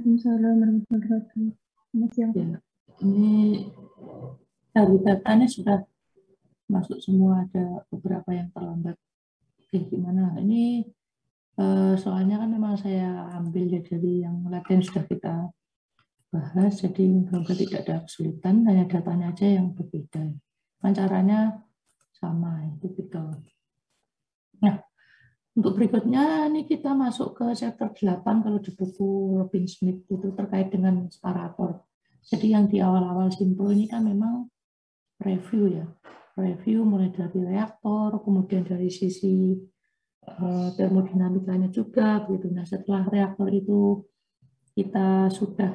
Waalaikumsalam warahmatullahi wabarakatuh. Selamat siang. Ya, ini dari datanya sudah masuk semua, ada beberapa yang terlambat. Oke, gimana? Ini soalnya kan memang saya ambil ya dari yang latihan sudah kita bahas, jadi semoga tidak ada kesulitan, hanya datanya aja yang berbeda. Kan caranya sama, itu tipikal. Nah, untuk berikutnya ini kita masuk ke chapter 8 kalau di buku Robin Smith itu terkait dengan separator. Jadi yang di awal-awal simpel ini kan memang review ya. Review mulai dari reaktor, kemudian dari sisi termodinamikanya juga begitu. Nah, setelah reaktor itu kita sudah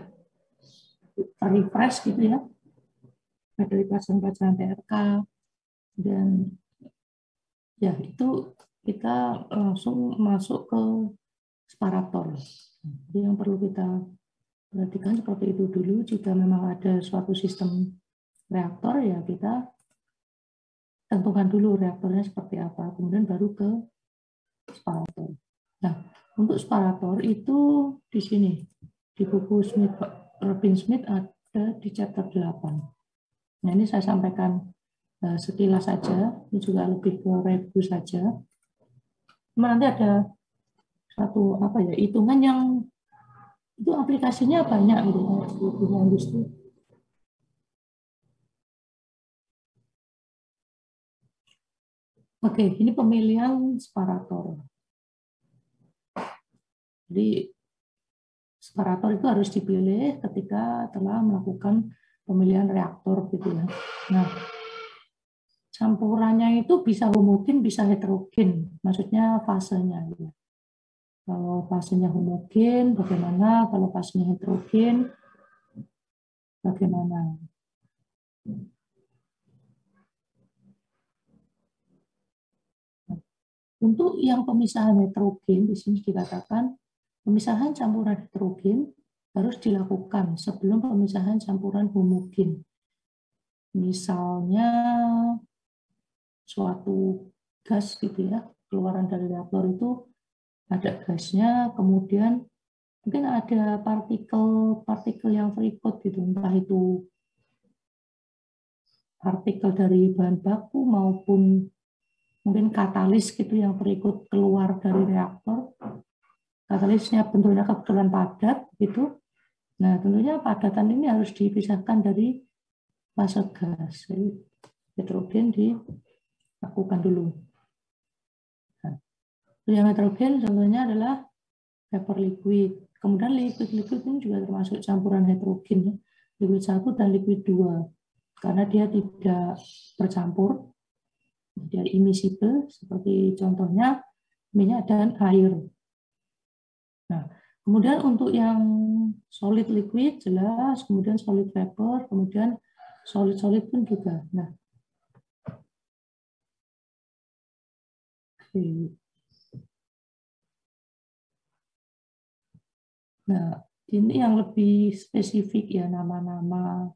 refresh gitu ya. Dari pelajaran-pelajaran TRK dan ya itu kita langsung masuk ke separator. Jadi yang perlu kita perhatikan seperti itu dulu. Jika memang ada suatu sistem reaktor, ya kita tentukan dulu reaktornya seperti apa, kemudian baru ke separator. Nah, untuk separator itu di sini, di buku Robin Smith ada di chapter 8. Nah, ini saya sampaikan sekilas saja, ini juga lebih ke review saja. Cuma nanti ada satu hitungan yang itu aplikasinya banyak gitu di industri. Oke, ini pemilihan separator. Jadi separator itu harus dipilih ketika telah melakukan pemilihan reaktor gitu ya. Nah, campurannya itu bisa homogen, bisa heterogen, maksudnya fasenya. Gitu. Kalau fasenya homogen, bagaimana? Kalau fasenya heterogen, bagaimana? Untuk yang pemisahan heterogen, di sini dikatakan pemisahan campuran heterogen harus dilakukan sebelum pemisahan campuran homogen. Misalnya suatu gas gitu ya, keluaran dari reaktor itu ada gasnya, kemudian mungkin ada partikel yang terikut gitu, entah itu partikel dari bahan baku maupun mungkin katalis gitu yang terikut keluar dari reaktor. Katalisnya bentuknya kebetulan padat gitu. Nah, tentunya padatan ini harus dipisahkan dari fase gas. Jadi heterogen dilakukan dulu. Nah, yang heterogen contohnya adalah vapor liquid. Kemudian liquid ini juga termasuk campuran heterogen ya. Liquid 1 dan liquid 2. Karena dia tidak bercampur, dia immiscible seperti contohnya minyak dan air. Nah, kemudian untuk yang solid liquid jelas, kemudian solid vapor, kemudian solid pun juga. Nah, ini yang lebih spesifik ya, nama-nama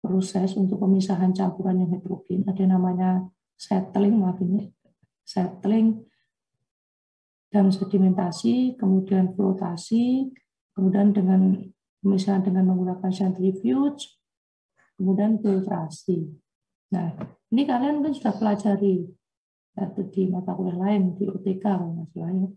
proses untuk pemisahan campuran yang heterogen. Ada namanya settling, settling dan sedimentasi, kemudian flotasi, kemudian dengan pemisahan dengan menggunakan centrifuge, kemudian filtrasi. Nah, ini kalian kan sudah pelajari di mata kuliah lain, di UTK kalau nggak salah ya.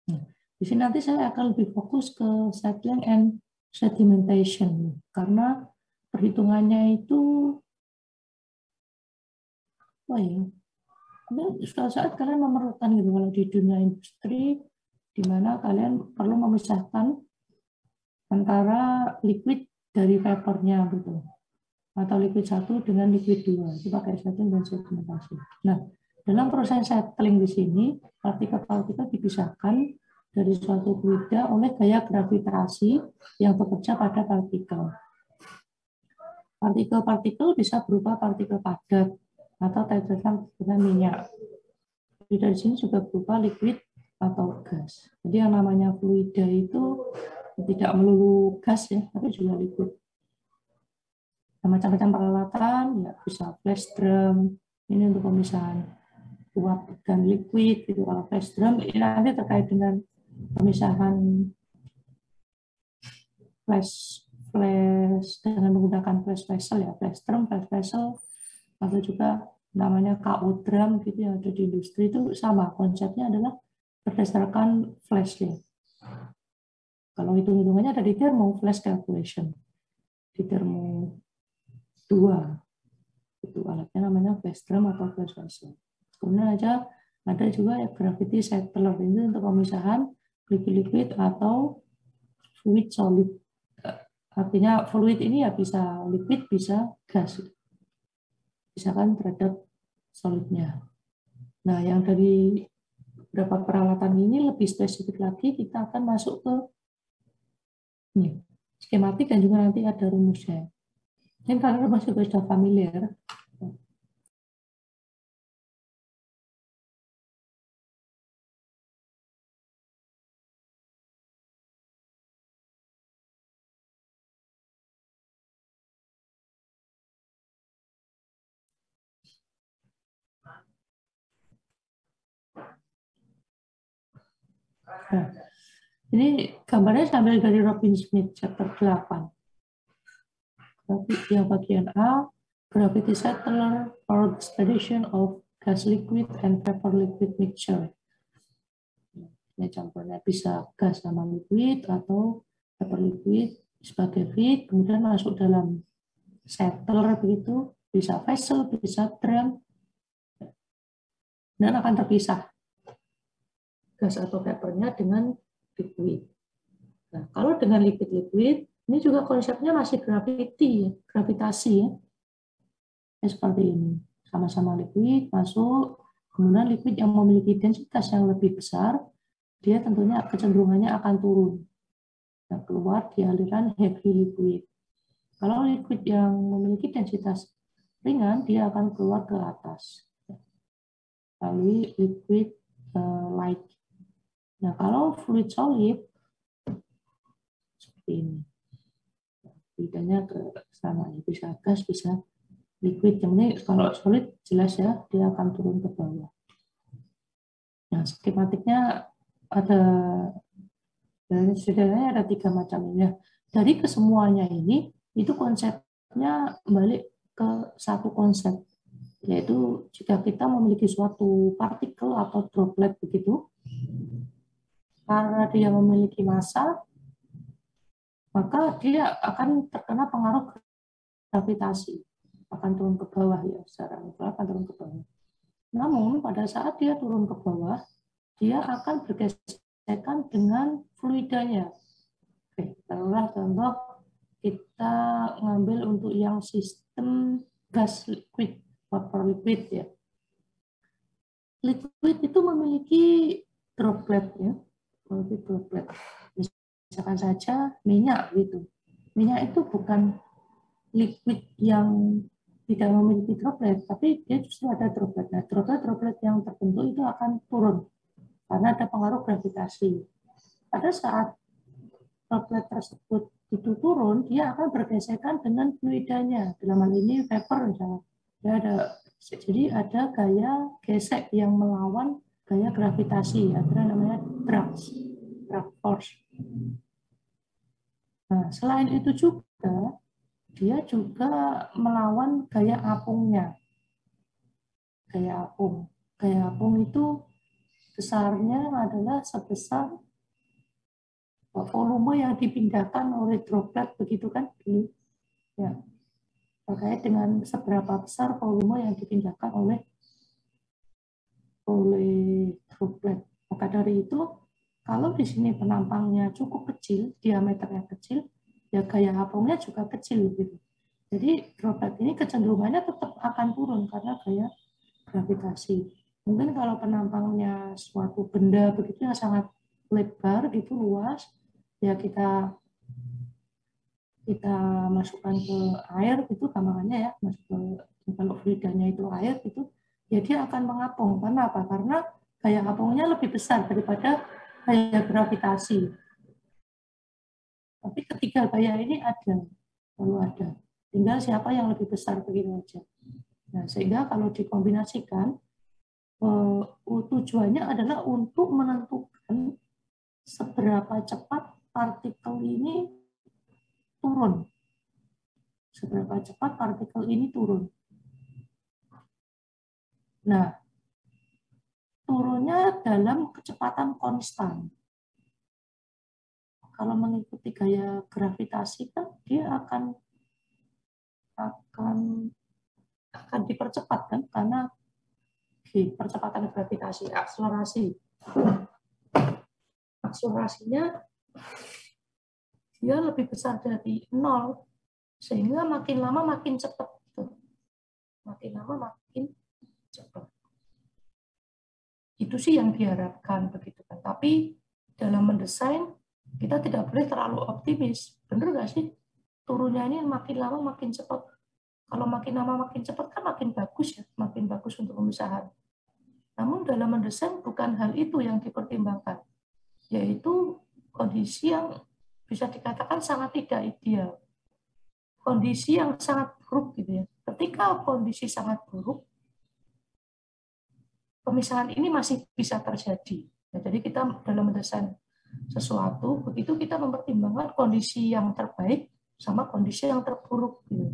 Nah, di sini nanti saya akan lebih fokus ke settling and sedimentation, karena perhitungannya itu suatu saat kalian memerlukan gitu kalau di dunia industri di mana kalian perlu memisahkan antara liquid dari vapornya gitu, atau liquid 1 dengan liquid 2 itu pakai settling dan sedimentasi. Nah, dalam proses settling di sini partikel-partikel dipisahkan dari suatu fluida oleh gaya gravitasi yang bekerja pada partikel. Partikel-partikel bisa berupa partikel padat atau tetesan minyak. Jadi dari sini juga berupa liquid atau gas. Jadi yang namanya fluida itu tidak melulu gas ya, tapi juga liquid. Macam-macam peralatan, ya bisa flash drum, ini untuk pemisahan uap dan liquid, gitu. Kalau flash drum ini nanti terkait dengan pemisahan flash dengan menggunakan flash vessel ya, flash drum, flash vessel, atau juga namanya KO drum gitu yang ada di industri itu sama konsepnya adalah berdasarkan flash ya. Kalau hitung-hitungannya ada di thermo flash calculation di thermo 2 itu alatnya namanya flash drum atau flash vessel. Kemudian ada juga ya gravity settler ini untuk pemisahan liquid atau fluid solid. Artinya fluid ini ya bisa liquid, bisa gas. Misalkan terhadap solidnya. Nah, yang dari beberapa peralatan ini lebih spesifik lagi, kita akan masuk ke ini, skematik dan juga nanti ada rumusnya. Mungkin kalian masih sudah familiar. Nah, ini gambarnya sambil dari Robin Smith chapter 8. Yang bagian A, gravity settler or expedition of gas liquid and vapor liquid mixture. Ini campurnya bisa gas sama liquid atau vapor liquid sebagai feed, kemudian masuk dalam settler begitu, bisa vessel, bisa drum, dan akan terpisah gas atau vapornya dengan liquid. Nah, kalau dengan liquid-liquid, ini juga konsepnya masih gravitasi ya. Seperti ini. Sama-sama liquid masuk, kemudian liquid yang memiliki densitas yang lebih besar, dia tentunya kecenderungannya akan turun. Nah, keluar di aliran heavy liquid. Kalau liquid yang memiliki densitas ringan, dia akan keluar ke atas. Lalu liquid light. Nah, kalau fluid solid, seperti ini. Bedanya ke sana, bisa gas, bisa liquid. Yang ini kalau solid jelas ya, dia akan turun ke bawah. Nah, skematiknya ada, dan sederhananya ada 3 macam ya. Dari kesemuanya ini, itu konsepnya balik ke satu konsep, yaitu jika kita memiliki suatu partikel atau droplet begitu, karena dia memiliki massa, maka dia akan terkena pengaruh gravitasi, akan turun ke bawah ya, secara mutlak akan turun ke bawah. Namun pada saat dia turun ke bawah, dia akan bergesekan dengan fluidanya. Oke, taruhlah contoh kita ngambil untuk yang sistem gas liquid, vapor liquid ya. Liquid itu memiliki droplet ya, memiliki droplet. Misalkan saja minyak gitu. Minyak itu bukan liquid yang tidak memiliki droplet, tapi dia justru ada droplet. Nah, droplet yang terbentuk itu akan turun karena ada pengaruh gravitasi. Pada saat droplet tersebut itu turun, dia akan bergesekan dengan fluidanya. Dalam hal ini vapor misalnya. Jadi ada gaya gesek yang melawan gaya gravitasi, ada namanya drag force. Nah, selain itu juga dia juga melawan gaya apungnya. Gaya apung itu besarnya adalah sebesar volume yang dipindahkan oleh droplet begitu kan dulu ya, terkait dengan seberapa besar volume yang dipindahkan oleh droplet. Maka dari itu kalau di sini penampangnya cukup kecil, diameternya kecil, ya gaya apungnya juga kecil gitu. Jadi droplet ini kecenderungannya tetap akan turun karena gaya gravitasi. Mungkin kalau penampangnya suatu benda begitu yang sangat lebar gitu, luas, ya kita masukkan ke air gitu gampangannya ya, masuk ke, kalau fluidanya itu air gitu, ya dia akan mengapung. Karena apa? Karena gaya apungnya lebih besar daripada gaya gravitasi. Tapi ketiga gaya ini ada, lalu ada. Tinggal siapa yang lebih besar begitu aja. Nah, sehingga kalau dikombinasikan, tujuannya adalah untuk menentukan seberapa cepat partikel ini turun. Seberapa cepat partikel ini turun. Nah, turunnya dalam kecepatan konstan. Kalau mengikuti gaya gravitasi kan dia akan dipercepat kan, karena percepatan gravitasi, akselerasinya dia lebih besar dari 0, sehingga makin lama makin cepat. Makin lama makin cepat. Itu sih yang diharapkan begitu kan. Tapi dalam mendesain kita tidak boleh terlalu optimis. Bener nggak sih? Turunnya ini makin lama makin cepat. Kalau makin lama makin cepat kan makin bagus ya, makin bagus untuk pemisahan. Namun dalam mendesain bukan hal itu yang dipertimbangkan, yaitu kondisi yang bisa dikatakan sangat tidak ideal. Kondisi yang sangat buruk gitu ya. Ketika kondisi sangat buruk, pemisahan ini masih bisa terjadi. Nah, jadi kita dalam mendesain sesuatu, begitu kita mempertimbangkan kondisi yang terbaik sama kondisi yang terburuk. Gitu.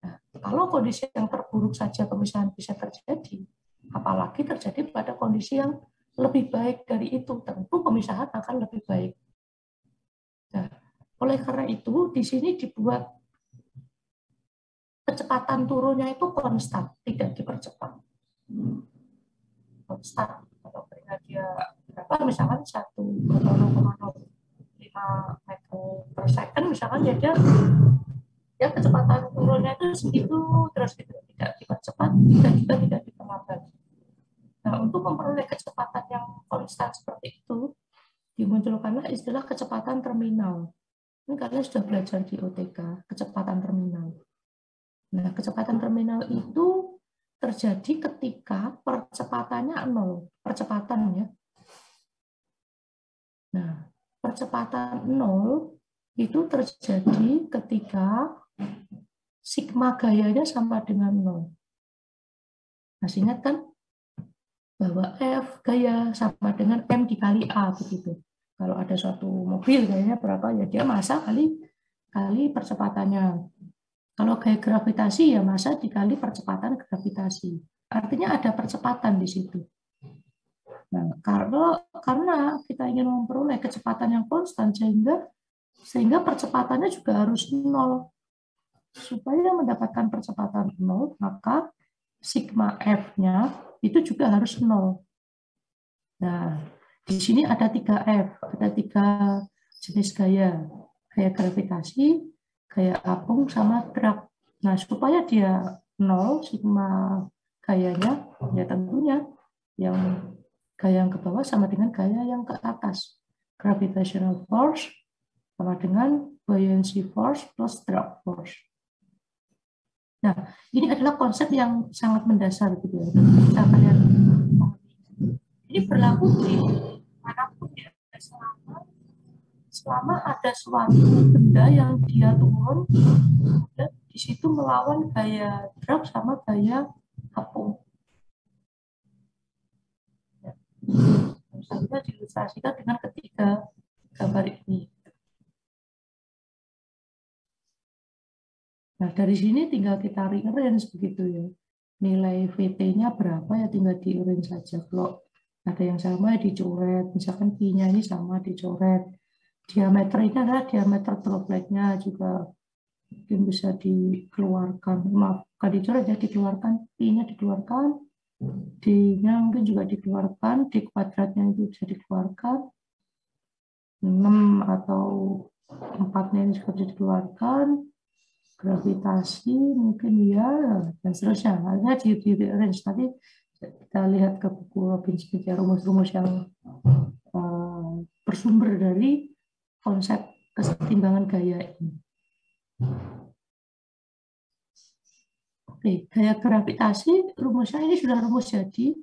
Nah, kalau kondisi yang terburuk saja pemisahan bisa terjadi, apalagi terjadi pada kondisi yang lebih baik dari itu, tentu pemisahan akan lebih baik. Nah, oleh karena itu, di sini dibuat kecepatan turunnya itu konstan, tidak dipercepat. Konstan. Kalau dia berapa, misalkan 1,05 meter per second, misalkan ya kecepatan turunnya itu segitu, terus gitu, tidak dipercepat dan juga tidak diperlambat. Nah, untuk memperoleh kecepatan yang konstan seperti itu, dimunculkanlah istilah kecepatan terminal. Ini kalian sudah belajar di OTK, kecepatan terminal. Nah, kecepatan terminal itu terjadi ketika percepatannya 0, percepatan ya. Nah, percepatan 0 itu terjadi ketika sigma gayanya sama dengan 0. Masih ingat kan? Bahwa F gaya sama dengan M dikali A begitu. Kalau ada suatu mobil gayanya berapa ya dia massa kali percepatannya. Kalau gaya gravitasi ya massa dikali percepatan gravitasi. Artinya ada percepatan di situ. Nah, karena kita ingin memperoleh kecepatan yang konstan sehingga percepatannya juga harus 0. Supaya mendapatkan percepatan 0, maka sigma F-nya itu juga harus 0. Nah, di sini ada 3 F, ada 3 jenis gaya. Gaya gravitasi, gaya apung, sama drag. Nah, supaya dia 0, sigma gayanya, ya tentunya yang gaya yang ke bawah sama dengan gaya yang ke atas. Gravitational force sama dengan buoyancy force plus drag force. Nah, ini adalah konsep yang sangat mendasar gitu ya. Bisa kalian ini berlaku di manapun ya, selama ada suatu benda yang dia turun, dan di situ melawan gaya drag sama gaya apung. Ya. Misalnya diilustrasikan dengan ketiga gambar ini. Nah, dari sini tinggal kita rearrange begitu ya. Nilai VT-nya berapa ya tinggal di-arrange saja. Kalau ada yang sama dicoret, misalkan pi-nya ini sama dicoret. Diameter ini adalah diameter dropletnya juga mungkin bisa dikeluarkan. Maaf, bukan dicoret ya, dikeluarkan. Pi-nya dikeluarkan, D-nya mungkin juga dikeluarkan, D kuadratnya itu bisa dikeluarkan. 6 atau 4-nya ini juga bisa dikeluarkan. Gravitasi mungkin ya, dan seterusnya. Nah, di range nanti kita lihat ke buku Robin Smith ya, rumus-rumus yang bersumber dari konsep kesetimbangan gaya ini. Oke, gaya gravitasi rumusnya ini sudah rumus jadi.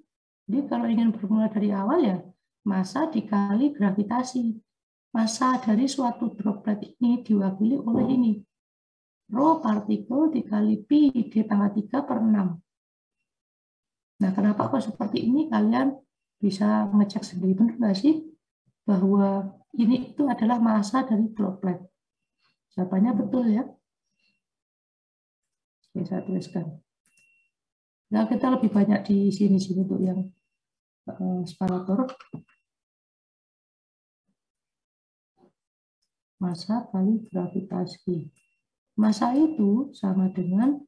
Jadi kalau ingin bermula dari awal ya massa dikali gravitasi. Massa dari suatu droplet ini diwakili oleh ini. Rho partikel dikali pi D⁻3/6. Nah, kenapa kok seperti ini? Kalian bisa ngecek sendiri, benar nggak sih? Bahwa ini itu adalah massa dari droplet. Jawabannya betul ya. Oke, saya tuliskan. Nah, kita lebih banyak di sini untuk yang separator. Massa kali gravitasi. Massa itu sama dengan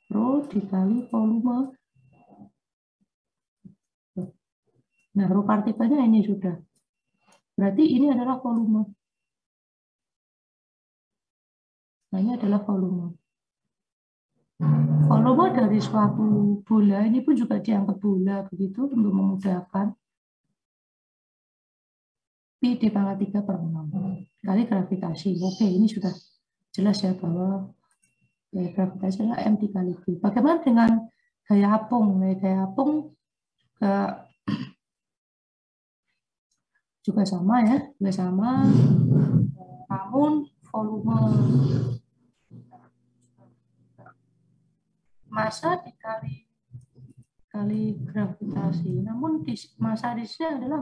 rho dikali volume. Nah, rho partikelnya ini sudah. Berarti ini adalah volume. Nah, ini adalah volume. Volume dari suatu bola, ini pun juga dianggap bola, begitu, untuk memudahkan. Pi D pangkat 3/6 kali gravitasi. Oke, ini sudah jelas ya bahwa gravitasi adalah M dikali G. Bagaimana dengan gaya apung? Gaya apung juga sama ya, juga sama. Namun volume massa dikali gravitasi. Namun massa di sini adalah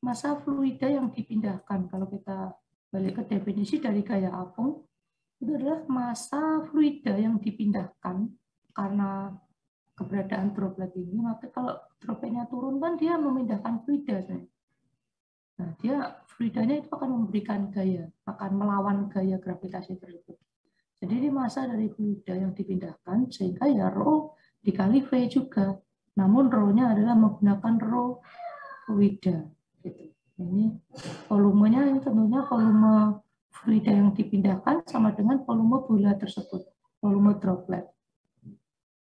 massa fluida yang dipindahkan. Kalau kita balik ke definisi dari gaya apung, itu adalah massa fluida yang dipindahkan karena keberadaan droplet ini. Maka kalau dropletnya turun kan dia memindahkan fluida. Nah, fluidanya itu akan memberikan gaya, akan melawan gaya gravitasi tersebut. Jadi ini massa dari fluida yang dipindahkan, sehingga ya rho dikali V juga. Namun rho-nya adalah menggunakan rho fluida. Gitu. Ini volumenya ini tentunya volume fluida yang dipindahkan sama dengan volume bola tersebut, volume droplet.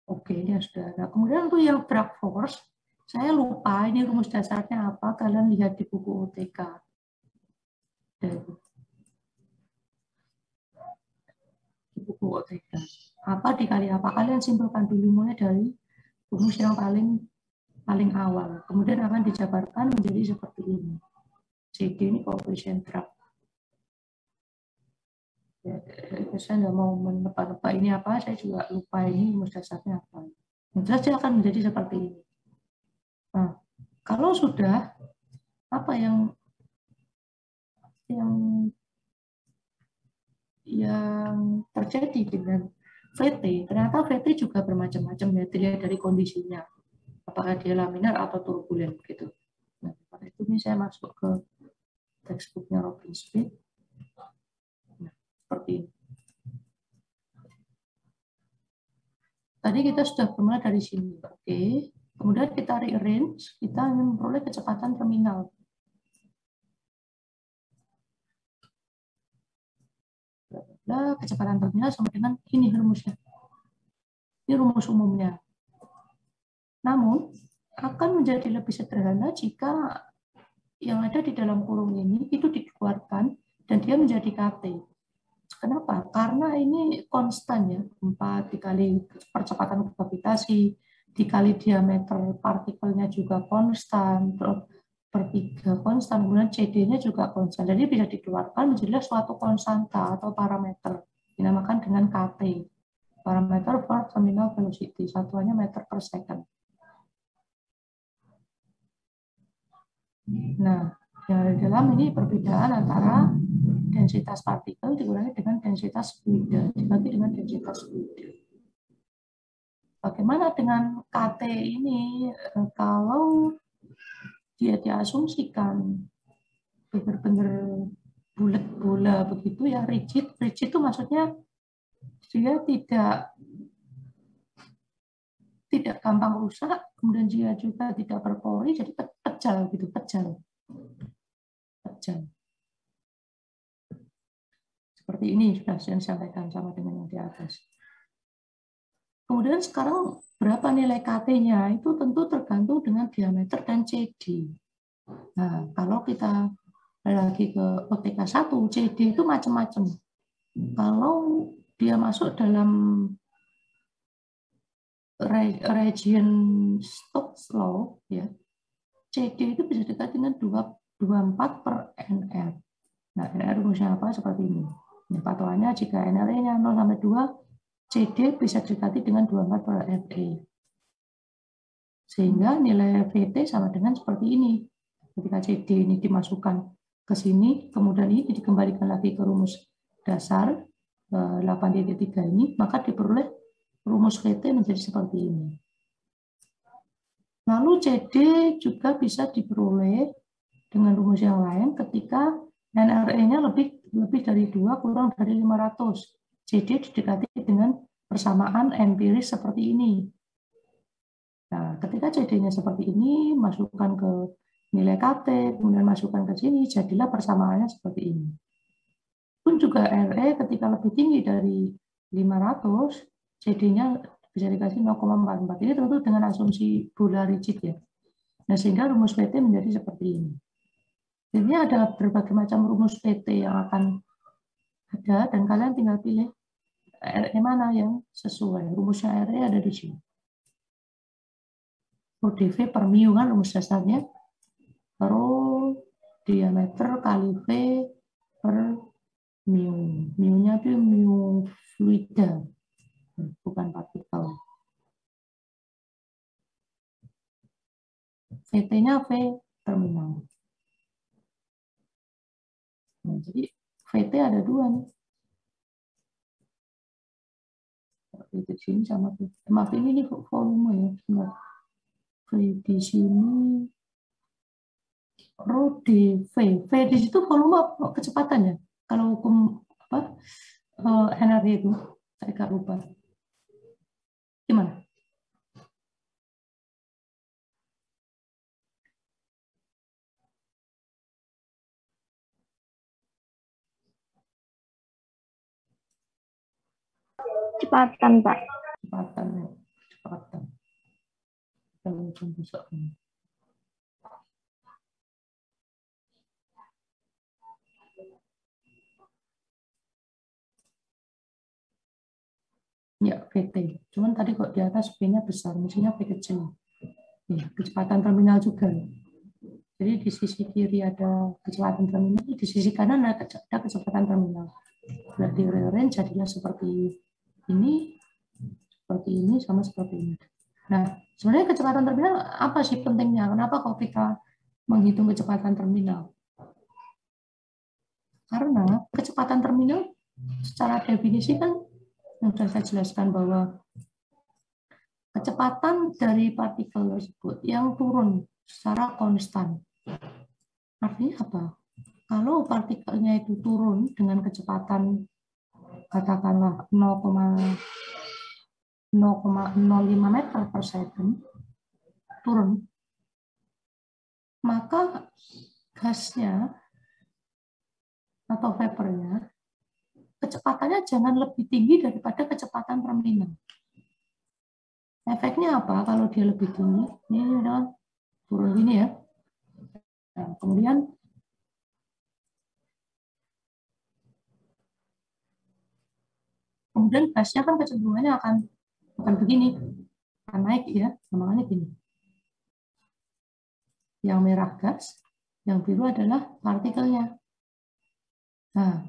Oke, ini sudah. Nah, kemudian untuk yang drag force, saya lupa ini rumus dasarnya apa, kalian lihat di buku OTK. Di buku OTK. Apa dikali apa? Kalian simpulkan dulu mulai dari rumus yang paling awal. Kemudian akan dijabarkan menjadi seperti ini. CD ini coefficient drag. Ya, saya nggak mau menebak-nebak ini apa, saya juga lupa ini rumus dasarnya apa. Yang jelas dia akan menjadi seperti ini. Nah, kalau sudah apa yang terjadi dengan VT, ternyata VT juga bermacam-macam ya, dilihat dari kondisinya. Apakah dia laminar atau turbulen gitu. Nah, pada itu ini saya masuk ke textbooknya Robin Smith. Nah, seperti ini. Tadi kita sudah bermula dari sini, oke. Kemudian kita rearrange, kita ingin memperoleh kecepatan terminal. Nah, kecepatan terminal sama dengan ini rumusnya. Ini rumus umumnya. Namun, akan menjadi lebih sederhana jika yang ada di dalam kurung ini itu dikeluarkan dan dia menjadi KT. Kenapa? Karena ini konstan ya, 4 dikali percepatan gravitasi, dikali diameter partikelnya juga konstan, terus per 3 konstan, kemudian CD-nya juga konstan. Jadi bisa dikeluarkan menjadi suatu konstanta atau parameter, dinamakan dengan KT. Parameter for terminal velocity, satuannya meter per second. Nah, di dalam ini perbedaan antara densitas partikel dikurangi dengan densitas fluida, dibagi dengan densitas fluida. Bagaimana dengan KT ini kalau dia diasumsikan benar-benar bulat bola begitu ya, rigid itu maksudnya dia tidak gampang rusak, kemudian dia juga tidak berpori, jadi pejal gitu, pejal. Seperti ini sudah saya sampaikan sama dengan yang di atas. Kemudian sekarang berapa nilai KT-nya itu tentu tergantung dengan diameter dan CD. Nah, kalau kita lagi ke OTK 1, CD itu macam-macam. Kalau dia masuk dalam region Stokes law, ya, CD itu bisa dekat dengan 24/NR. Nah, NR rumusnya apa? Seperti ini. Ini patokannya jika NR-nya 0 sampai 2, CD bisa didekati dengan 24/NE. Sehingga nilai VT sama dengan seperti ini. Ketika CD ini dimasukkan ke sini, kemudian ini dikembalikan lagi ke rumus dasar 8.3 ini, maka diperoleh rumus VT menjadi seperti ini. Lalu CD juga bisa diperoleh dengan rumus yang lain ketika NRE-nya lebih dari 2 kurang dari 500. CD didekati dengan persamaan empiris seperti ini. Nah, ketika CD-nya seperti ini, masukkan ke nilai KT, kemudian masukkan ke sini, jadilah persamaannya seperti ini. Pun juga RE ketika lebih tinggi dari 500, CD-nya bisa dikasih 0,44. Ini tentu dengan asumsi bola rigid ya. Nah, sehingga rumus PT menjadi seperti ini. Jadi ada berbagai macam rumus PT yang akan ada, dan kalian tinggal pilih RE mana yang sesuai. Rumusnya RE ada di sini. ODV per mu kan rumus dasarnya. Terus diameter kali V per mu. Mu-nya itu mu fluida, bukan partikel. VT-nya V terminal. Nah, jadi VT ada 2 nih. Di sini sama tuh. Maaf ini volume ya. Benar. Di sini rho dV. V di situ volume kecepatannya. Kalau hukum apa energi itu saya nggak lupa. Gimana? Kecepatan, Pak. Kecepatan. Ya, VT. Cuman tadi kok di atas V-nya besar, mestinya V kecil. Ya, kecepatan terminal juga. Jadi di sisi kiri ada kecepatan terminal, di sisi kanan ada kecepatan terminal. Nah, di rearrange jadinya seperti ini, sama seperti ini. Nah, sebenarnya kecepatan terminal apa sih pentingnya? Kenapa kok kita menghitung kecepatan terminal? Karena kecepatan terminal secara definisi kan sudah saya jelaskan bahwa kecepatan dari partikel tersebut yang turun secara konstan. Artinya apa? Kalau partikelnya itu turun dengan kecepatan katakanlah 0,05 meter per second turun, maka gasnya atau vapornya kecepatannya jangan lebih tinggi daripada kecepatan terminal. Efeknya apa kalau dia lebih tinggi? Ini adalah turun gini ya. Nah, kemudian gasnya kan kecenderungannya akan begini, akan naik ya, namanya gini. Yang merah gas, yang biru adalah partikelnya. Nah,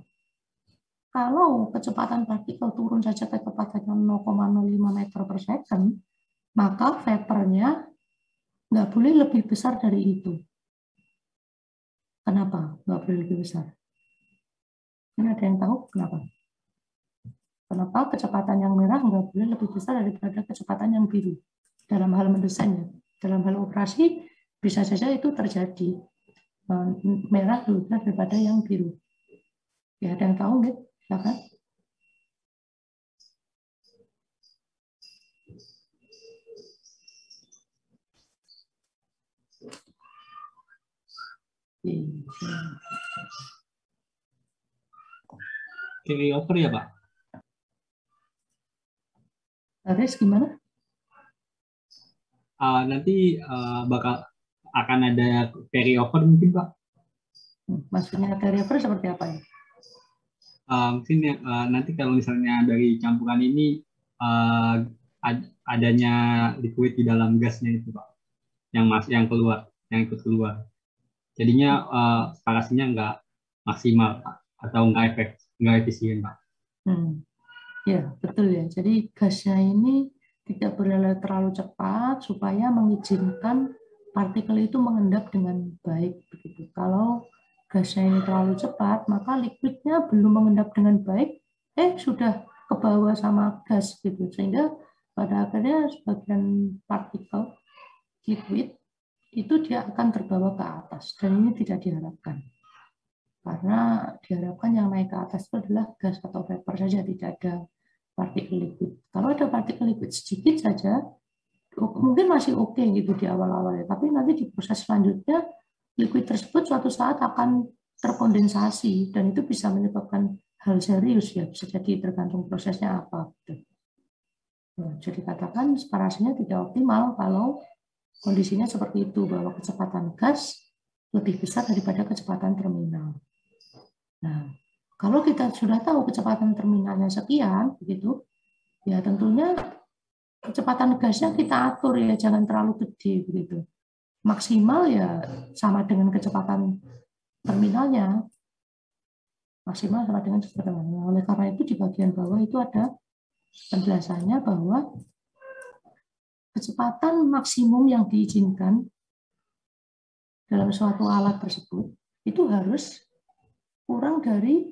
kalau kecepatan partikel turun saja ke kecepatan 0,05 meter per second, maka vapornya nggak boleh lebih besar dari itu. Kenapa nggak boleh lebih besar? Ini ada yang tahu kenapa? Kenapa kecepatan yang merah nggak boleh lebih besar daripada kecepatan yang biru? Dalam hal mendesainnya, dalam hal operasi bisa saja itu terjadi. Merah lebih besar daripada yang biru. Ya, ada yang tahu nggak? Silakan. Carry over ya, Pak? Aris gimana? Nanti akan ada carry over mungkin, Pak? Maksudnya carry over seperti apa ya? Mungkin nanti kalau misalnya dari campuran ini adanya liquid di dalam gasnya itu, Pak, yang keluar, yang ikut keluar. Jadinya parasinya nggak maksimal, Pak, atau nggak efisien, Pak. Ya, betul ya. Jadi gasnya ini tidak boleh terlalu cepat supaya mengizinkan partikel itu mengendap dengan baik begitu. Kalau gasnya ini terlalu cepat, maka liquidnya belum mengendap dengan baik, sudah ke bawah sama gas gitu, sehingga pada akhirnya sebagian partikel liquid itu dia akan terbawa ke atas, dan ini tidak diharapkan. Karena diharapkan yang naik ke atas itu adalah gas atau vapor saja, tidak ada partikel liquid. Kalau ada partikel liquid sedikit saja, mungkin masih oke gitu di awal-awal ya, tapi nanti di proses selanjutnya liquid tersebut suatu saat akan terkondensasi dan itu bisa menyebabkan hal serius ya, bisa jadi tergantung prosesnya apa. Jadi katakan separasinya tidak optimal kalau kondisinya seperti itu, bahwa kecepatan gas lebih besar daripada kecepatan terminal. Nah, kalau kita sudah tahu kecepatan terminalnya sekian, begitu, ya tentunya kecepatan gasnya kita atur ya, jangan terlalu gede begitu. Maksimal ya sama dengan kecepatan terminalnya. Maksimal sama dengan kecepatan terminalnya. Oleh karena itu di bagian bawah itu ada penjelasannya bahwa kecepatan maksimum yang diizinkan dalam suatu alat tersebut itu harus kurang dari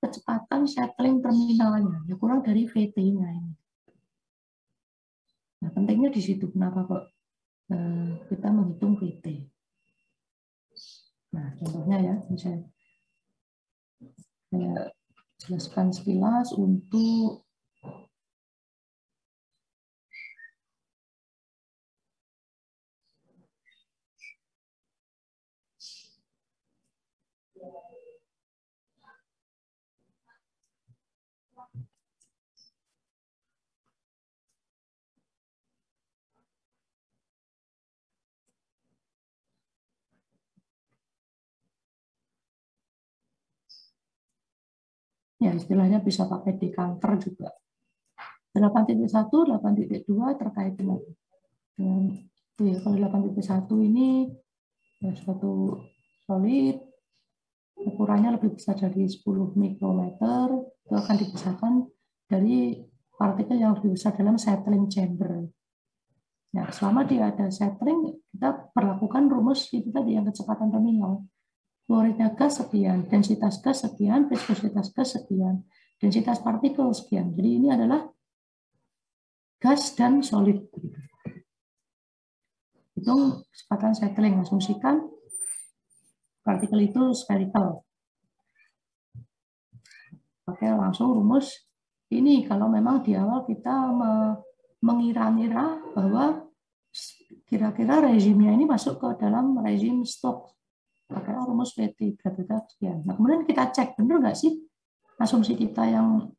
kecepatan settling terminalnya, ya kurang dari VT-nya ini. Nah, pentingnya di situ kenapa kok kita menghitung VT. Nah, contohnya ya, saya jelaskan sekilas untuk ya istilahnya bisa pakai decanter juga. 8.1, 8.2 terkait dengan itu ya. Kalau 8.1 ini ya, suatu solid ukurannya lebih besar dari 10 mikrometer, itu akan dipisahkan dari partikel yang lebih besar dalam settling chamber. Nah, selama dia ada settling, kita perlakukan rumus itu tadi yang kecepatan terminal. Fluoridnya gas sekian, densitas gas sekian, viskositas gas sekian, densitas partikel sekian. Jadi ini adalah gas dan solid. Hitung kecepatan settling, asumsikan partikel itu spherical. Oke, langsung rumus ini kalau memang di awal kita mengira-ngira bahwa kira-kira rezimnya ini masuk ke dalam rezim Stokes. Pakai rumus VT berapa sekian. Nah, kemudian kita cek benar nggak sih asumsi kita yang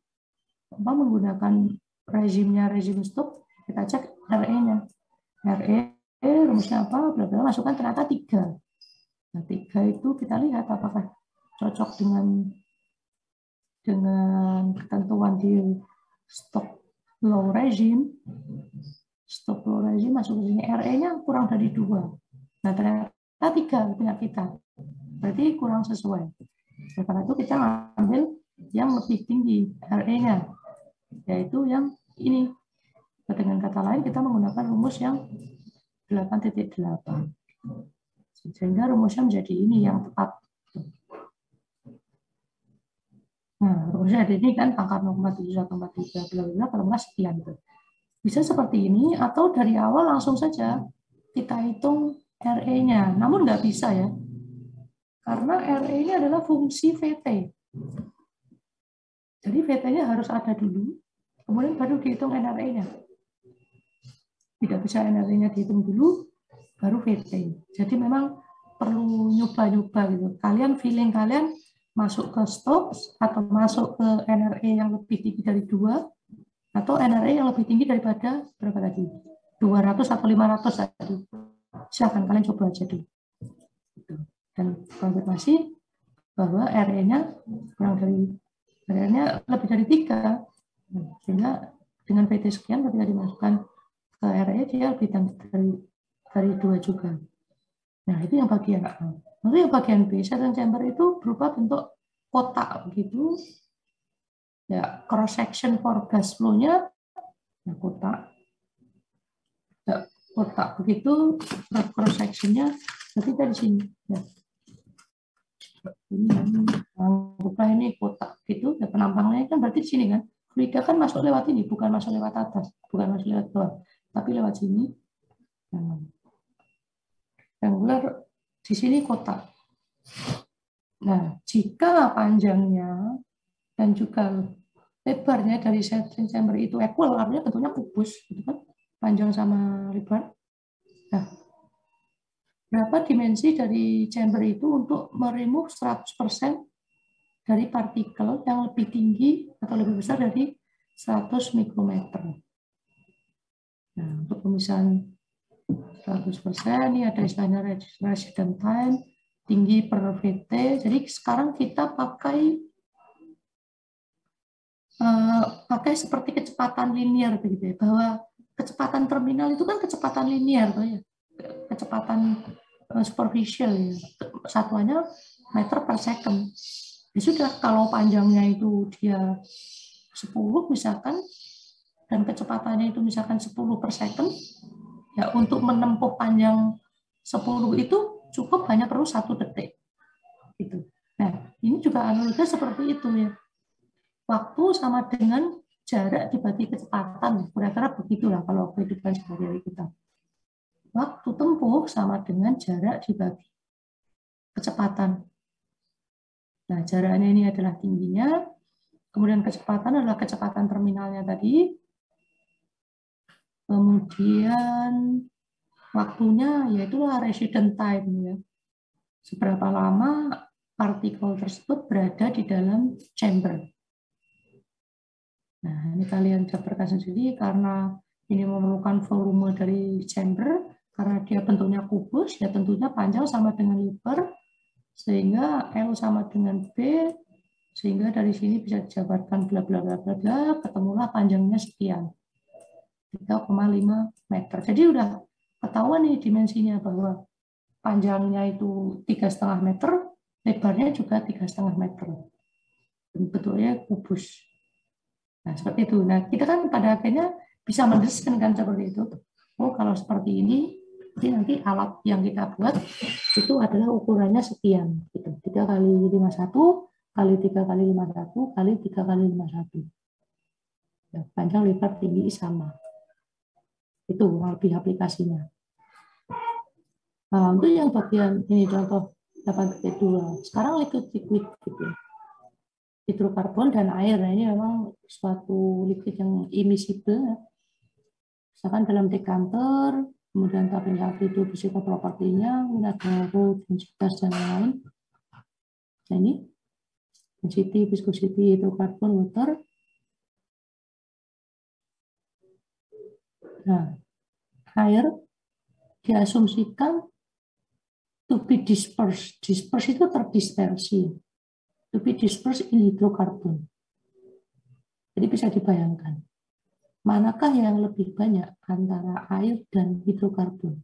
menggunakan rezim Stokes. Kita cek RE-nya. RE rumusnya apa? Berapa masukkan ternyata 3. Nah, 3 itu kita lihat apakah cocok dengan ketentuan di Stokes law regime. Stokes law regime masuk ke sini. RE-nya kurang dari 2. Nah, ternyata 3 punya kita. Berarti kurang sesuai. Karena itu kita ambil yang lebih tinggi RE-nya, yaitu yang ini. Dengan kata lain, kita menggunakan rumus yang 8.8. Sehingga rumusnya menjadi ini yang tepat. Nah, rumusnya ada ini kan pangkat 0,7143 bla bla kalau nggak sekian tuh. Bisa seperti ini atau dari awal langsung saja kita hitung RE-nya. Namun nggak bisa ya. Karena RE ini adalah fungsi VT. Jadi VT-nya harus ada dulu, kemudian baru dihitung NRE-nya. Tidak bisa NRE-nya dihitung dulu, baru VT. Jadi memang perlu nyoba-nyoba gitu. Kalian feeling kalian masuk ke Stokes atau masuk ke NRE yang lebih tinggi dari 2 atau NRE yang lebih tinggi daripada berapa tadi? 200 atau 500 tadi. Silakan kalian coba aja dulu. Dan konfirmasi bahwa RE-nya kurang dari RE-nya lebih dari 3. Sehingga dengan VT sekian ketika dimasukkan ke RE dia lebih dari 2 juga. Nah, itu yang bagian A. Lalu yang bagian B, settling chamber itu berupa bentuk kotak begitu. Ya, cross section for gas flow-nya nah, kotak. Ya, kotak begitu, cross sectionnya berarti dari sini. Ya. Anggaplah ini kotak gitu, ya penampangnya kan berarti di sini kan. Fluida kan masuk lewat ini, bukan masuk lewat atas, bukan masuk lewat bawah, tapi lewat sini. Rectangular di sini kotak. Nah, jika panjangnya dan juga lebarnya dari setting chamber itu equal, artinya bentuknya kubus, gitu kan? Panjang sama lebar. Nah, berapa dimensi dari chamber itu untuk meremove 100% dari partikel yang lebih tinggi atau lebih besar dari 100 mikrometer. Nah, untuk pemisahan 100%, ini ada istilahnya resident time, tinggi per VT. Jadi sekarang kita pakai seperti kecepatan linear begitu ya, bahwa kecepatan terminal itu kan kecepatan linear, ya, kecepatan superficial ya, satuannya meter per second. Ya sudah, kalau panjangnya itu dia 10 misalkan, dan kecepatannya itu misalkan 10 per second, ya untuk menempuh panjang 10 itu cukup hanya perlu 1 detik. Gitu. Nah, ini juga analoginya seperti itu ya. Waktu sama dengan jarak dibagi kecepatan, kira-kira begitulah kalau kehidupan sehari-hari kita. Waktu tempuh sama dengan jarak dibagi kecepatan. Nah, jaraknya ini adalah tingginya, kemudian kecepatan adalah kecepatan terminalnya tadi, kemudian waktunya yaitulah resident time ya. Seberapa lama partikel tersebut berada di dalam chamber. Nah, ini kalian dapatkan sendiri karena ini memerlukan volume dari chamber, karena dia bentuknya kubus, ya tentunya panjang sama dengan lebar, sehingga L sama dengan B, sehingga dari sini bisa dijabarkan bla bla bla bla bla, ketemulah panjangnya sekian, 3,5 meter. Jadi udah ketahuan nih dimensinya bahwa panjangnya itu 3,5 meter, lebarnya juga 3,5 meter. Bentuknya kubus. Nah, seperti itu. Nah, kita kan pada akhirnya bisa mendesain kan seperti itu. Oh, kalau seperti ini, nanti alat yang kita buat itu adalah ukurannya sekian. Gitu. 3 kali 51 kali 3 kali 51 kali 3 kali 51. Ya, panjang, lebar, tinggi sama. Itu lebih aplikasinya. Nah, untuk yang bagian ini contoh 8.2. Sekarang liquid gitu. Hidrokarbon dan air, nah ini memang suatu liquid yang immiscible. Misalkan dalam dekanter, kemudian tabel 1 itu fisika propertinya, ada rho, densitas dan lain-lain. Nah ini density, viscosity, hidrokarbon, water. Nah, air diasumsikan to be dispersed. Dispersed itu terdispersi. To be dispersed in hidrokarbon. Jadi bisa dibayangkan, manakah yang lebih banyak antara air dan hidrokarbon?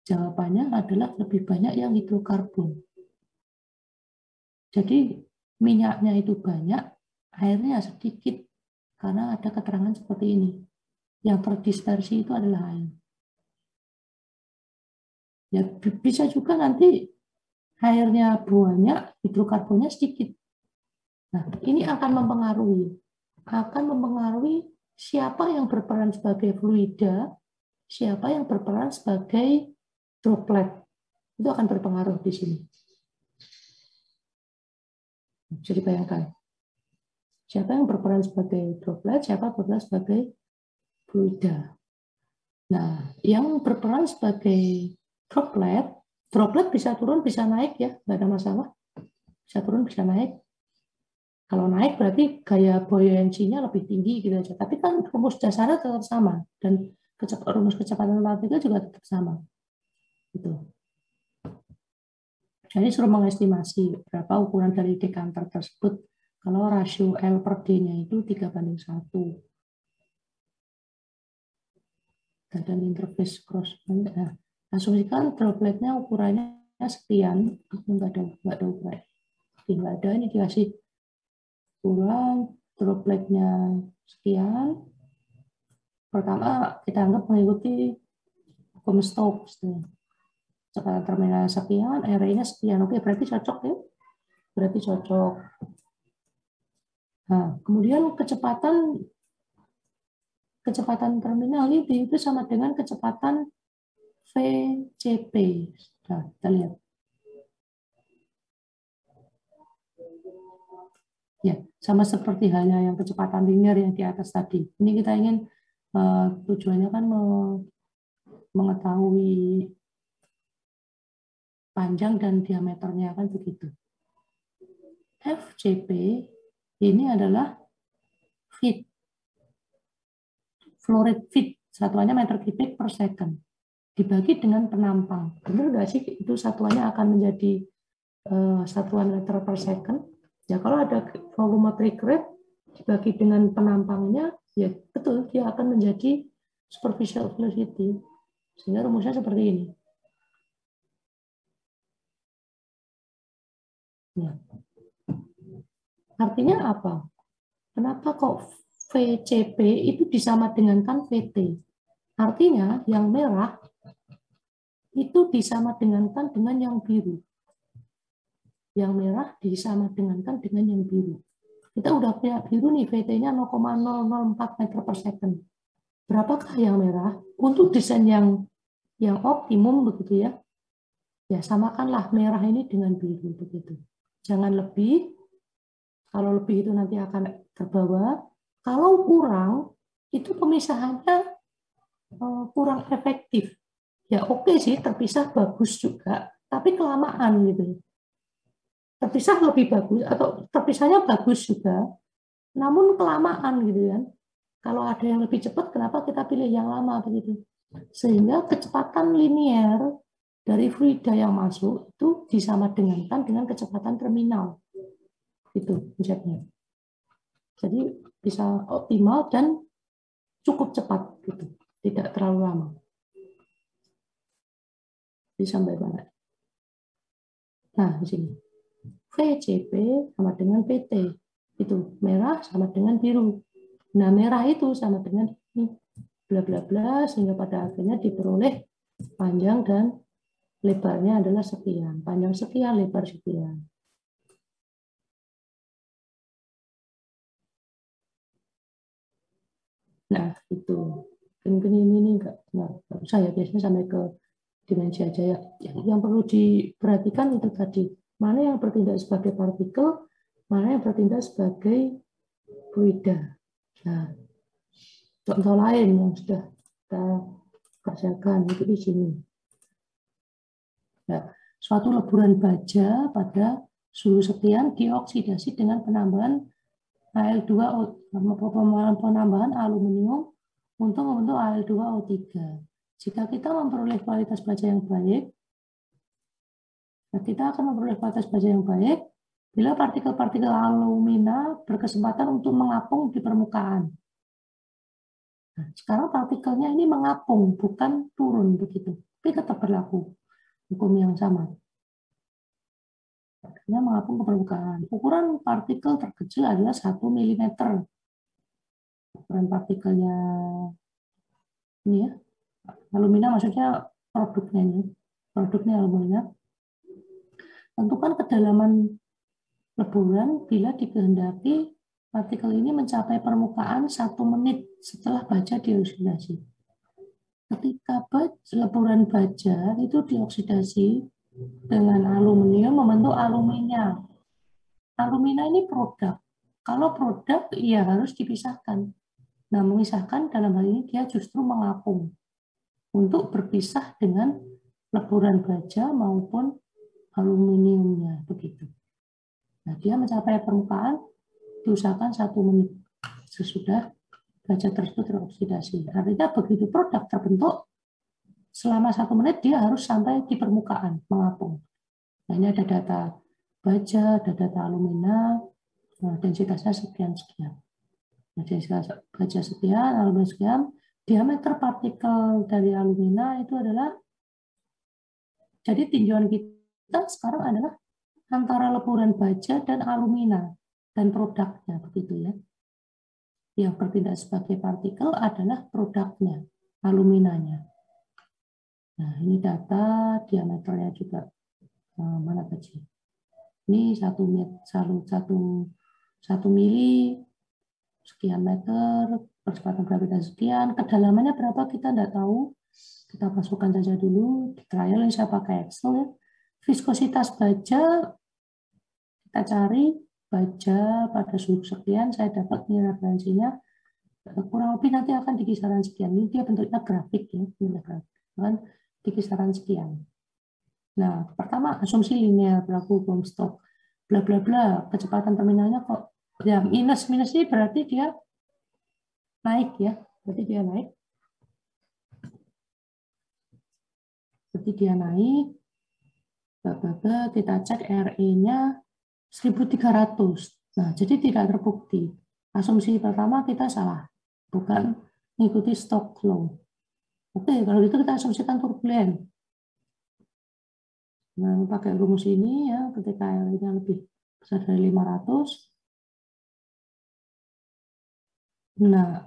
Jawabannya adalah lebih banyak yang hidrokarbon. Jadi minyaknya itu banyak, airnya sedikit, karena ada keterangan seperti ini. Yang terdispersi itu adalah air. Ya, bisa juga nanti airnya banyak, hidrokarbonnya sedikit. Nah, ini akan mempengaruhi siapa yang berperan sebagai fluida, siapa yang berperan sebagai droplet. Itu akan berpengaruh di sini. Bisa dibayangkan. Siapa yang berperan sebagai droplet, siapa berperan sebagai fluida. Nah, yang berperan sebagai droplet bisa turun, bisa naik ya, nggak ada masalah. Bisa turun, bisa naik. Kalau naik berarti gaya buoyancy-nya lebih tinggi gitu aja. Tapi kan rumus dasarnya tetap sama dan rumus kecepatan partikel juga tetap sama. Gitu. Jadi suruh mengestimasi berapa ukuran dari dekanter tersebut kalau rasio L per D-nya itu 3:1. Dan interface cross. Nah, asumsikan dropletnya ukurannya sekian, nggak ada ukuran. Nggak ada, ini dikasih ukuran dropletnya sekian, Pertama, kita anggap mengikuti hukum Stokes. Kecepatan terminal sekian, RE-nya sekian. Oke, berarti cocok ya. Berarti cocok. Nah, kemudian kecepatan terminal itu sama dengan kecepatan VCP. Nah, kita lihat. Ya, sama seperti halnya yang kecepatan linear yang di atas tadi. Ini kita ingin tujuannya kan mengetahui panjang dan diameternya kan begitu. FCP ini adalah feet, flow rate feet, satuannya meter kubik per second, dibagi dengan penampang. Benar nggak sih itu satuannya akan menjadi satuan meter per second? Ya kalau ada volumetric rate dibagi dengan penampangnya, ya betul dia akan menjadi superficial velocity. Sehingga rumusnya seperti ini. Ya. Artinya apa? Kenapa kok VCP itu disamadengankan VT? Artinya yang merah itu disamadengankan dengan yang biru. Yang merah disamadengankan dengan yang biru. Kita udah punya biru nih, VT-nya 0,004 meter per second. Berapakah yang merah? Untuk desain yang optimum begitu ya. Ya samakanlah merah ini dengan biru begitu. Jangan lebih. Kalau lebih itu nanti akan terbawa. Kalau kurang, itu pemisahannya kurang efektif. Ya oke sih, terpisah bagus juga, tapi kelamaan gitu. Terpisah lebih bagus atau terpisahnya bagus juga, namun kelamaan gitu kan. Kalau ada yang lebih cepat, kenapa kita pilih yang lama begitu? Sehingga kecepatan linear dari fluida yang masuk itu disamadengankan dengan kecepatan terminal. Itu konsepnya. Jadi bisa optimal dan cukup cepat gitu, tidak terlalu lama. Bisa sampai mana? Nah, di sini. VCP sama dengan PT. Itu merah sama dengan biru. Nah, merah itu sama dengan ini. Bla bla bla sehingga pada akhirnya diperoleh panjang dan lebarnya adalah sekian. Panjang sekian, lebar sekian. Nah, itu. Mungkin ini enggak usah ya, biasanya sampai ke dimensi aja ya. Yang perlu diperhatikan itu tadi, mana yang bertindak sebagai partikel, mana yang bertindak sebagai fluida. Nah, contoh lain yang sudah kita kerjakan itu di sini. Ya, suatu leburan baja pada suhu sekian dioksidasi dengan penambahan Al2O, penambahan aluminium untuk membentuk Al2O3. Jika kita memperoleh kualitas baja yang baik, kita akan memperoleh kualitas baja yang baik bila partikel-partikel alumina berkesempatan untuk mengapung di permukaan. Nah, sekarang partikelnya ini mengapung, bukan turun begitu, tapi tetap berlaku hukum yang sama. Partikelnya mengapung ke permukaan. Ukuran partikel terkecil adalah 1 mm. Ukuran partikelnya ini ya, alumina maksudnya produknya ini, produknya alumina. Tentukan kedalaman leburan bila dikehendaki partikel ini mencapai permukaan 1 menit setelah baja dioksidasi. Ketika leburan baja itu dioksidasi dengan aluminium membentuk alumina. Alumina ini produk. Kalau produk, ya harus dipisahkan. Nah, memisahkan dalam hal ini dia justru mengapung untuk berpisah dengan leburan baja maupun aluminiumnya begitu. Nah, dia mencapai permukaan diusahakan 1 menit sesudah baja tersebut teroksidasi. Artinya begitu produk terbentuk, selama 1 menit dia harus sampai di permukaan mengapung. Nah, ini ada data baja, ada data alumina, densitasnya sekian-sekian. Nah, densitas baja sekian, alumina sekian, diameter partikel dari alumina itu adalah, jadi tinjauan kita sekarang adalah antara leburan baja dan alumina dan produknya begitu ya. yang bertindak sebagai partikel adalah produknya, aluminanya. Nah, ini data diameternya juga. Mana tadi? Ini 1 mili, sekian meter, percepatan gravitasi sekian, kedalamannya berapa kita tidak tahu. Kita masukkan saja dulu, di trial ini saya pakai Excel ya. Viskositas baja, kita cari baja pada suhu sekian, saya dapat nilai referensinya, kurang lebih nanti akan di kisaran sekian. Ini dia bentuknya grafik ya, kan di kisaran sekian. Nah, pertama asumsi linear berlaku hukum Stokes, bla bla bla, kecepatan terminalnya kok ya minus ini berarti dia naik ya, berarti dia naik. Berarti dia naik. Kita cek RE-nya 1300. Nah, jadi tidak terbukti. Asumsi pertama kita salah, bukan mengikuti Stokes law. Oke, kalau gitu kita asumsikan turbulen. Nah, pakai rumus ini ya, ketika RE-nya lebih besar dari 500. Nah,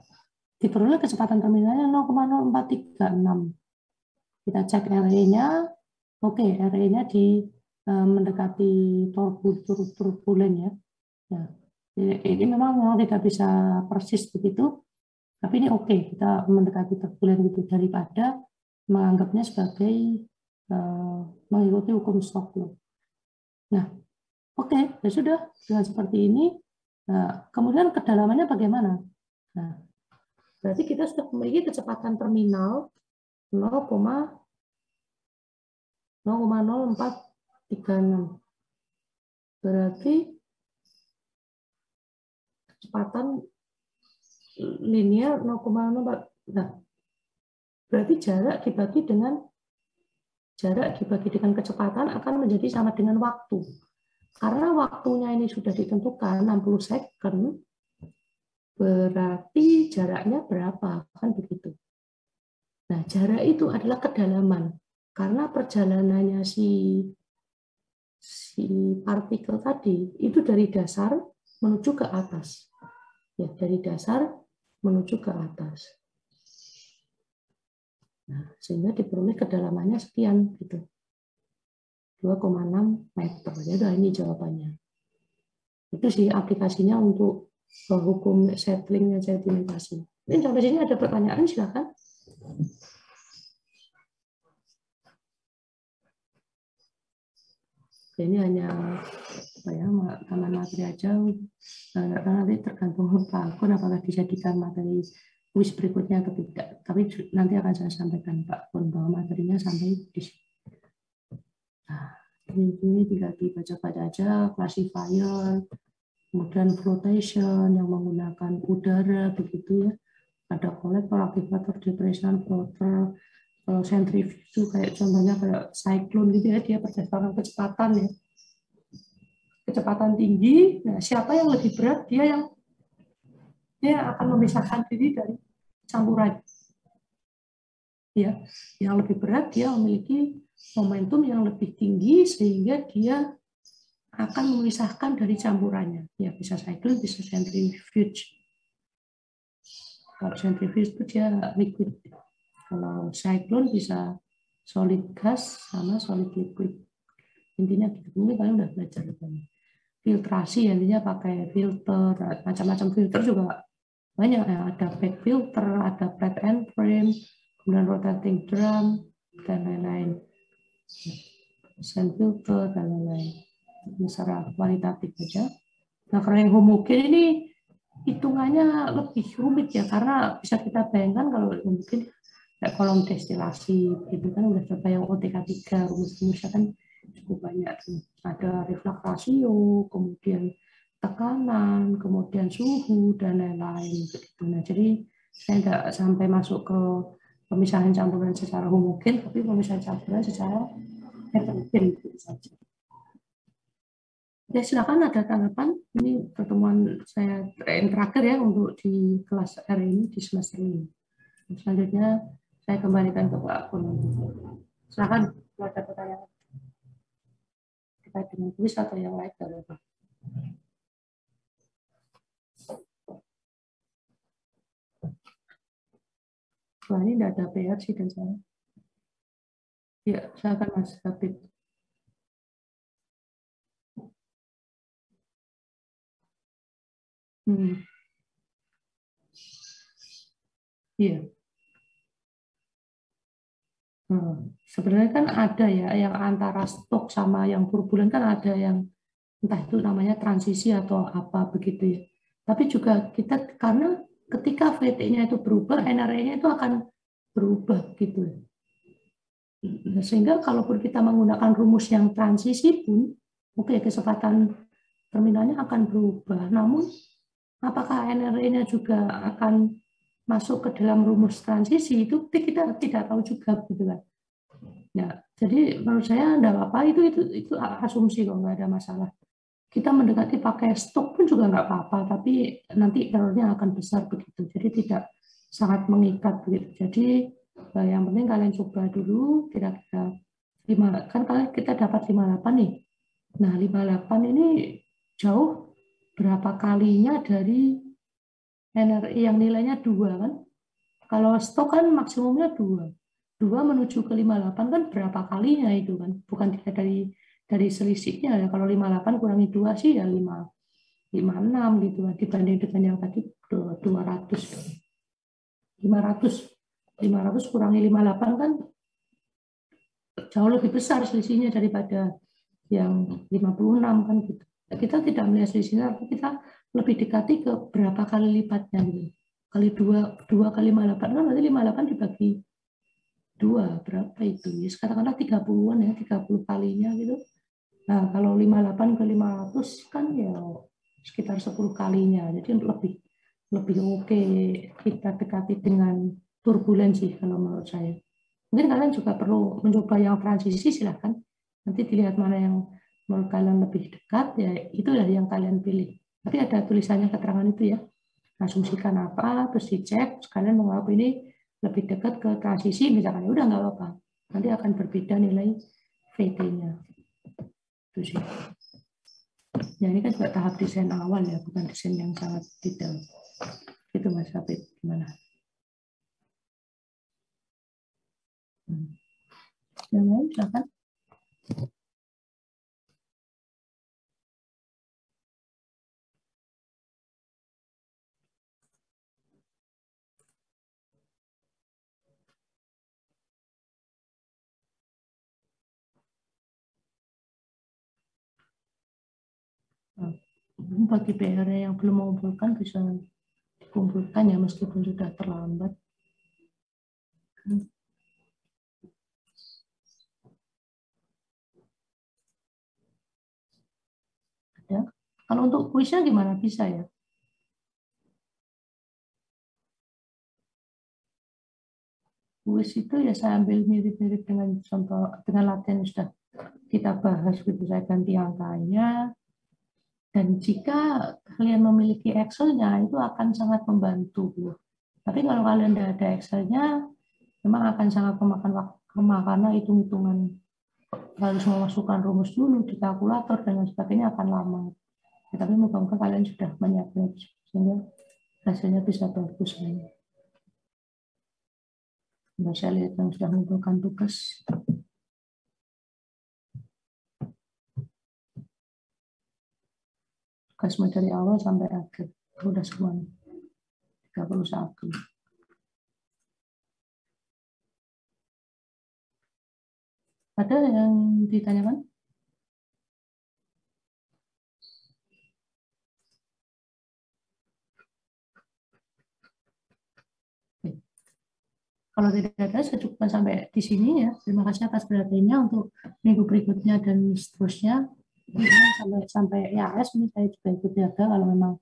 diperoleh kecepatan terminalnya 0,0436. Kita cek RE-nya, oke, RE-nya di mendekati turbulen ya. Nah, ini memang tidak bisa persis begitu, tapi ini oke, kita mendekati turbulen itu daripada menganggapnya sebagai mengikuti hukum Stokes law. Nah, oke, ya sudah dengan seperti ini. Nah, kemudian kedalamannya bagaimana? Nah, berarti kita sudah memiliki kecepatan terminal 0,0436. Berarti kecepatan linear 0,04. Nah, berarti jarak dibagi dengan kecepatan akan menjadi sama dengan waktu. Karena waktunya ini sudah ditentukan 60 second, berarti jaraknya berapa? Kan begitu. Nah, jarak itu adalah kedalaman. Karena perjalanannya si partikel tadi itu dari dasar menuju ke atas. Ya, dari dasar menuju ke atas. Nah, sehingga diperoleh kedalamannya sekian gitu. 2,6 meter. Ya udah, ini jawabannya. Itu sih aplikasinya untuk hukum settling dan sedimentasi. Ini sampai sini ada pertanyaan, silakan. Ini hanya tambahan materi aja. Nanti tergantung Pak Kun apakah dijadikan materi kuis berikutnya atau tidak. Tapi nanti akan saya sampaikan Pak Kun bahwa materinya sampai di sini. Nah, ini tinggal dibaca-baca aja, classifier, kemudian flotation yang menggunakan udara begitu ya. Ada kolektor, aktivator, depression, floater, sentrifuge kayak contohnya kayak cyclone gitu ya, dia berdasarkan kecepatan ya. Kecepatan tinggi, nah siapa yang lebih berat dia akan memisahkan diri dari campuran. Ya, yang lebih berat dia memiliki momentum yang lebih tinggi sehingga dia akan memisahkan dari campurannya. Ya, bisa cyclone, bisa centrifuge. Kalau centrifuge itu dia liquid. Kalau cyclone bisa solid gas sama solid liquid. Intinya gitu. Mungkin kalian udah belajar banyak. Filtrasi intinya pakai filter, macam-macam filter juga banyak ya. Ada back filter, ada plate and frame, kemudian rotating drum dan lain-lain. Sand filter dan lain-lain. Secara kualitatif aja. Nah, kalau yang homogen ini hitungannya lebih rumit ya, karena bisa kita bayangkan kalau mungkin kayak kolom destilasi itu kan udah coba yang OTK3, rumus-rumusnya kan cukup banyak. Ada reflux rasio, kemudian tekanan, kemudian suhu dan lain-lain begitu. Nah, jadi saya tidak sampai masuk ke pemisahan campuran secara homogen, tapi pemisahan campuran secara heterogen gitu saja. Ya, silakan ada tanggapan. Ini pertemuan saya yang terakhir ya untuk di kelas R ini di semester ini. Selanjutnya saya kembalikan ke Pak Kun. Silakan kalau ada pertanyaan terkait dengan kuis atau yang lain. Wah, ini tidak ada PR sih dan saya. Ya, silakan Mas Habib. Iya. Sebenarnya kan ada ya yang antara stok sama yang turbulen kan ada yang entah itu namanya transisi atau apa begitu ya. Tapi juga kita karena ketika VT-nya itu berubah, NRE-nya itu akan berubah gitu. Sehingga kalaupun kita menggunakan rumus yang transisi pun, oke, kecepatan terminalnya akan berubah. Namun apakah NRE-nya juga akan masuk ke dalam rumus transisi itu kita tidak tahu juga gitu kan. Ya, jadi menurut saya enggak apa-apa, itu asumsi kok, nggak ada masalah. Kita mendekati pakai stok pun juga nggak apa-apa, tapi nanti errornya akan besar begitu. Jadi tidak sangat mengikat begitu. Jadi yang penting kalian coba dulu kira-kira 5, kan kalian kita dapat 58 nih. Nah, 58 ini jauh berapa kalinya dari NRI yang nilainya 2 kan? Kalau stok kan maksimumnya 2. 2 menuju ke 58 kan berapa kalinya itu kan? Bukan tidak dari selisihnya ya. Kalau 58 kurangi 2 sih ya 56 gitu kan, dibanding dengan yang tadi 200. 500 kurangi 58 kan jauh lebih besar selisihnya daripada yang 56 kan gitu. Kita tidak melihat selisihnya, tapi kita lebih dekati ke berapa kali lipatnya gitu. Kali 2 kali 58 kan berarti 58 dibagi 2 berapa itu? Ya katakanlah 30-an ya, 30 kalinya gitu. Nah, kalau 58 ke 500 kan ya sekitar 10 kalinya. Jadi lebih oke kita dekati dengan turbulensi kalau menurut saya. Mungkin kalian juga perlu mencoba yang transisi, silahkan. Nanti dilihat mana yang menurut kalian lebih dekat, ya itulah yang kalian pilih. Tapi ada tulisannya keterangan itu ya. Asumsikan apa, terus dicek, sekalian menganggap ini lebih dekat ke transisi, misalkan ya udah nggak apa-apa. Nanti akan berbeda nilai VT-nya. Itu sih. Ya ini kan juga tahap desain awal ya, bukan desain yang sangat detail. Itu Mas Habib, gimana? Yang lain silakan. Bagi PR yang belum mengumpulkan bisa dikumpulkan ya meskipun sudah terlambat. Ada. Kalau untuk kuisnya gimana, bisa ya? Kuis itu ya saya ambil mirip-mirip dengan contoh dengan latihan yang sudah kita bahas gitu, saya ganti angkanya. Dan jika kalian memiliki Excel-nya, itu akan sangat membantu. Tapi kalau kalian tidak ada Excel-nya, memang akan sangat memakan waktu karena hitung-hitungan harus memasukkan rumus dulu di kalkulator dan sebagainya akan lama. Ya, tapi moga-moga kalian sudah menyiapkan sehingga hasilnya bisa bagus. Nah, saya lihat yang sudah mengumpulkan tugas. Tugas dari awal sampai akhir. Sudah semuanya. 31. Ada yang ditanyakan? Kalau tidak ada, saya cukupkan sampai di sini ya. Terima kasih atas perhatiannya untuk minggu berikutnya dan seterusnya. Sampai IAS ini saya juga ikut jaga kalau memang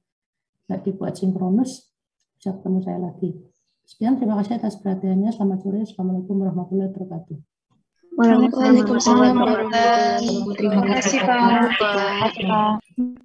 nggak dibuat sinkronus, bisa ketemu saya lagi. Sekian, terima kasih atas perhatiannya. Selamat sore. Assalamualaikum warahmatullahi wabarakatuh. Waalaikumsalam warahmatullahi wabarakatuh. Terima kasih Pak.